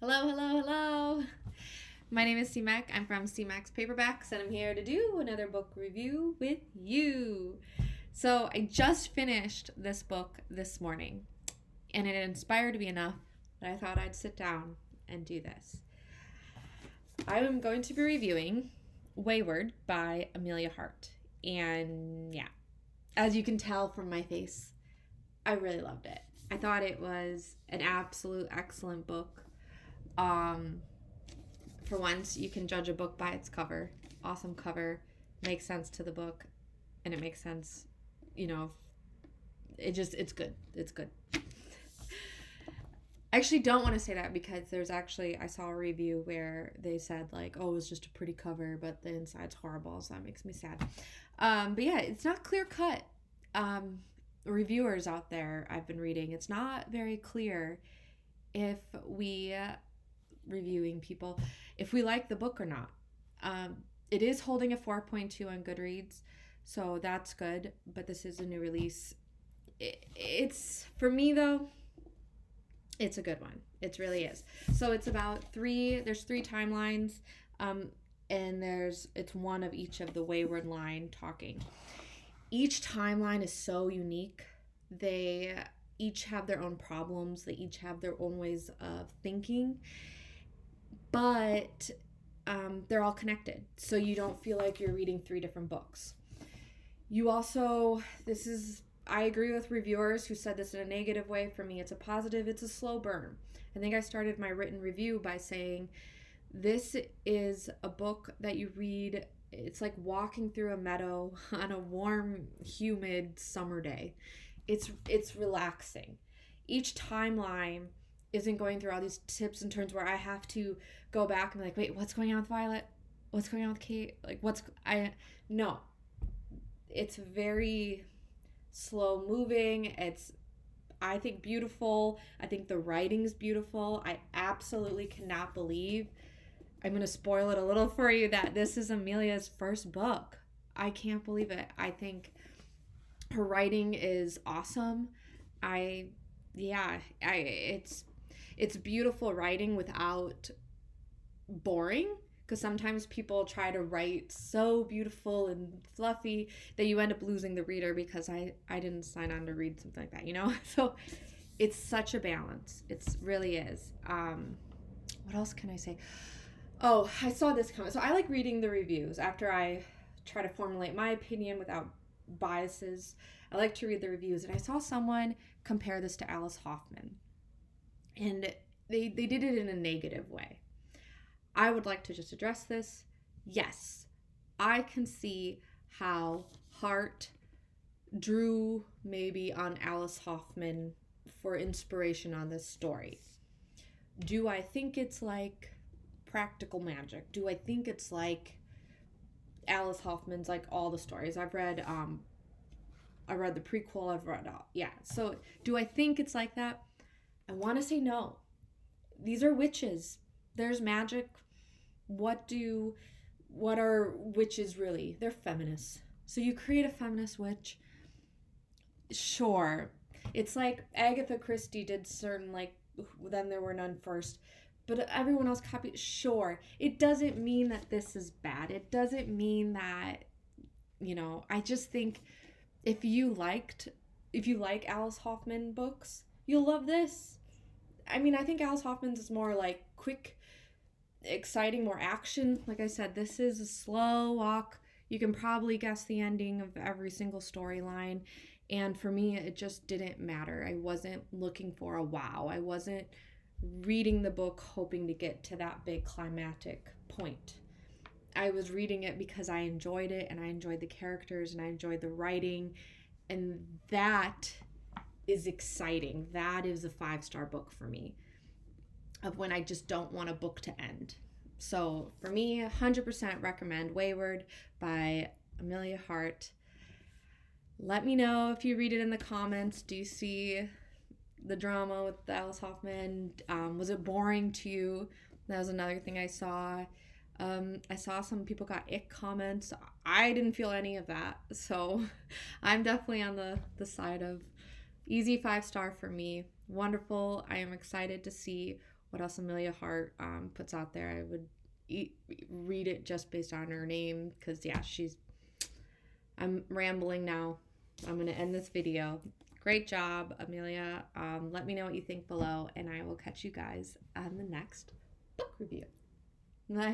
Hello, hello, hello. My name is CMAC. I'm from CMAC's Paperbacks, and I'm here to do another book review with you. So, I just finished this book this morning, and it inspired me enough that I thought I'd sit down and do this. I am going to be reviewing Weyward by Amelia Hart. And yeah, as you can tell from my face, I really loved it. I thought it was an absolute excellent book. Um, for once, you can judge a book by its cover. Awesome cover, makes sense to the book, and it makes sense, you know, it's good. It's good. I actually don't want to say that because I saw a review where they said, like, oh, it was just a pretty cover, but the inside's horrible, so that makes me sad. But yeah, it's not clear cut. Reviewers out there I've been reading, it's not very clear if we reviewing people if we like the book or not. It is holding a 4.2 on Goodreads, so that's good, but this is a new release. It's for me though, it's a good one. It really is. So it's about there's three timelines, and it's one of each of the Weyward line talking. Each timeline is so unique. They each have their own problems, they each have their own ways of thinking, but they're all connected, so you don't feel like you're reading three different books. I agree with reviewers who said this in a negative way. For me, it's a positive. It's a slow burn. I think I started my written review by saying this is a book that you read. It's like walking through a meadow on a warm, humid summer day. It's relaxing. Each timeline isn't going through all these tips and turns where I have to go back and be like, wait, what's going on with Violet? What's going on with Kate? Like, no. It's very slow moving. It's, I think, beautiful. I think the writing's beautiful. I absolutely cannot believe, I'm going to spoil it a little for you, that this is Amelia's first book. I can't believe it. I think her writing is awesome. It's beautiful writing without boring, because sometimes people try to write so beautiful and fluffy that you end up losing the reader, because I didn't sign on to read something like that. So it's such a balance. It really is. What else can I say? Oh, I saw this comment. So I like reading the reviews after I try to formulate my opinion without biases. I like to read the reviews, and I saw someone compare this to Alice Hoffman, and they did it in a negative way. I would like to just address this. Yes, I can see how Hart drew maybe on Alice Hoffman for inspiration on this story. Do I think it's like practical magic? Do I think it's like Alice Hoffman's, like all the stories I've read? I read the prequel. I've read all. Yeah. So do I think it's like that? I want to say no. These are witches. There's magic. What are witches really? They're feminists. So you create a feminist witch. Sure. It's like Agatha Christie did certain, like, then there were none first, but everyone else copied. Sure. It doesn't mean that this is bad. It doesn't mean that, I just think if you like Alice Hoffman books, you'll love this. I mean, I think Alice Hoffman's is more like quick, exciting, more action. Like I said, this is a slow walk. You can probably guess the ending of every single storyline. And for me, it just didn't matter. I wasn't looking for a wow. I wasn't reading the book hoping to get to that big climactic point. I was reading it because I enjoyed it, and I enjoyed the characters, and I enjoyed the writing. And that is exciting. That is a 5-star book for me, of when I just don't want a book to end. So for me, 100% recommend Weyward by Amelia Hart. Let me know if you read it in the comments. Do you see the drama with Alice Hoffman? Was it boring to you? That was another thing I saw. I saw some people got ick comments. I didn't feel any of that. So I'm definitely on the side of easy 5-star for me. Wonderful. I am excited to see what else Amelia Hart puts out there. I would read it just based on her name, because yeah, I'm rambling now. I'm going to end this video. Great job, Amelia. Let me know what you think below, and I will catch you guys on the next book review. Bye.